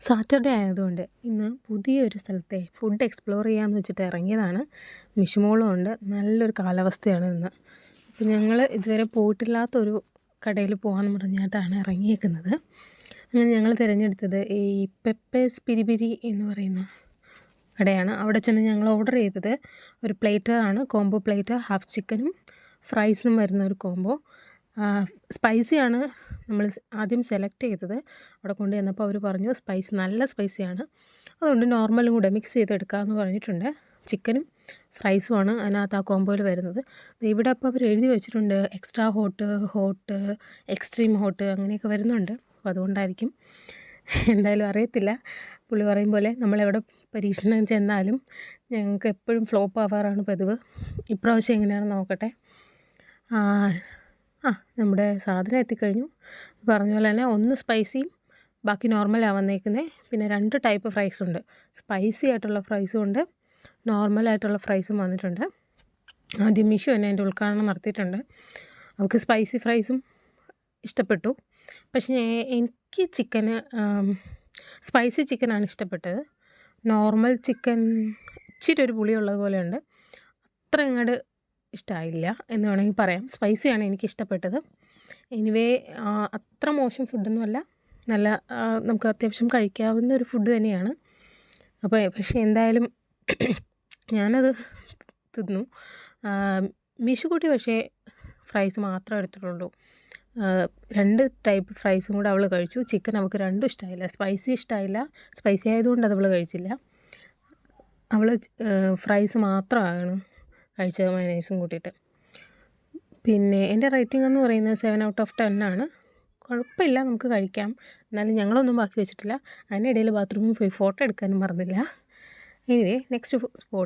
Saturday ആയതുകൊണ്ട് ഇന്ന് പുതിയൊരു സ്ഥലത്തെ ഫുഡ് എക്സ്പ്ലോർ ചെയ്യാമെന്ന് വെച്ചിട്ട് ഇറങ്ങിയതാണ്. മിഷുമോളും ഉണ്ട്. നല്ലൊരു കാലാവസ്ഥയാണ് ഇന്ന്. അപ്പോൾ ഞങ്ങൾ ഇതുവരെ പോയിട്ടില്ലാത്തൊരു കടയിൽ പോകാമെന്ന് പറഞ്ഞിട്ടാണ് ഇറങ്ങിയേക്കുന്നത്. അങ്ങനെ ഞങ്ങൾ തിരഞ്ഞെടുത്തത് ഈ പെപ്പേഴ്സ് പിരി പിരി എന്ന് പറയുന്ന കടയാണ്. അവിടെ ചെന്ന് ഞങ്ങൾ ഓർഡർ ചെയ്തത് ഒരു പ്ലേറ്ററാണ്, കോംബോ പ്ലേറ്റർ, ഹാഫ് ചിക്കനും ഫ്രൈസും വരുന്ന ഒരു കോംബോ. സ്പൈസിയാണ് നമ്മൾ ആദ്യം സെലക്ട് ചെയ്തത്. അവിടെ കൊണ്ട് ചെന്നപ്പോൾ അവർ പറഞ്ഞു നല്ല സ്പൈസിയാണ്, അതുകൊണ്ട് നോർമലും കൂടെ മിക്സ് ചെയ്തെടുക്കാമെന്ന് പറഞ്ഞിട്ടുണ്ട്. ചിക്കനും ഫ്രൈസുമാണ് അതിനകത്ത് ആ കോംബോയിൽ വരുന്നത്. ഇവിടെ അപ്പോൾ അവർ എഴുതി വെച്ചിട്ടുണ്ട് എക്സ്ട്രാ ഹോട്ട്, എക്സ്ട്രീം ഹോട്ട് അങ്ങനെയൊക്കെ വരുന്നുണ്ട്. അപ്പോൾ അതുകൊണ്ടായിരിക്കും, എന്തായാലും അറിയത്തില്ല. പുള്ളി പറയും പോലെ നമ്മളെവിടെ പരീക്ഷണം ചെന്നാലും ഞങ്ങൾക്ക് എപ്പോഴും ഫ്ലോപ്പ് ആവാറാണ് പതിവ്. ഇപ്രാവശ്യം എങ്ങനെയാണെന്ന് നോക്കട്ടെ. നമ്മുടെ സാധനം എത്തിക്കഴിഞ്ഞു. പറഞ്ഞ പോലെ തന്നെ ഒന്ന് സ്പൈസിയും ബാക്കി നോർമലാണ് വന്നേക്കുന്നത്. പിന്നെ 2 ടൈപ്പ് ഫ്രൈസുണ്ട്. സ്പൈസി ആയിട്ടുള്ള ഫ്രൈസും ഉണ്ട്, നോർമലായിട്ടുള്ള ഫ്രൈസും വന്നിട്ടുണ്ട്. ആദ്യം മിഷു തന്നെ അതിൻ്റെ ഉദ്ഘാടനം നടത്തിയിട്ടുണ്ട്. അവൾക്ക് സ്പൈസി ഫ്രൈസും ഇഷ്ടപ്പെട്ടു. പക്ഷേ എനിക്ക് സ്പൈസി ചിക്കനാണ് ഇഷ്ടപ്പെട്ടത്. നോർമൽ ചിക്കൻ ഇച്ചിരി ഒരു പുളിയുള്ളത് പോലെയുണ്ട്, അത്ര അങ്ങോട്ട് ഇഷ്ടമായില്ല എന്ന് വേണമെങ്കിൽ പറയാം. സ്പൈസിയാണ് എനിക്ക് ഇഷ്ടപ്പെട്ടത്. എനിവേ അത്ര മോശം ഫുഡൊന്നുമല്ല, നല്ല നമുക്ക് അത്യാവശ്യം കഴിക്കാവുന്ന ഒരു ഫുഡ് തന്നെയാണ്. പക്ഷേ എന്തായാലും ഞാനത് തിന്നു. മിഷുക്കുട്ടി പക്ഷേ ഫ്രൈസ് മാത്രമേ എടുത്തിട്ടുള്ളൂ. 2 ടൈപ്പ് ഫ്രൈസും കൂടെ അവൾ കഴിച്ചു. ചിക്കൻ അവൾക്ക് രണ്ടും ഇഷ്ടമായില്ല. സ്പൈസി ആയതുകൊണ്ട് അത് അവൾ കഴിച്ചില്ല. അവൾ ഫ്രൈസ് മാത്രമാണ് കഴിച്ചത്, മയണൈസും കൂട്ടിയിട്ട്. പിന്നെ എൻ്റെ റേറ്റിംഗ് എന്ന് പറയുന്നത് 7 out of 10 ആണ്. കുഴപ്പമില്ല, നമുക്ക് കഴിക്കാം. എന്നാലും ഞങ്ങളൊന്നും ബാക്കി വെച്ചിട്ടില്ല. അതിനിടയിൽ ബാത്റൂമിൽ പോയി ഫോട്ടോ എടുക്കാനും മറന്നില്ല. Anyway next spot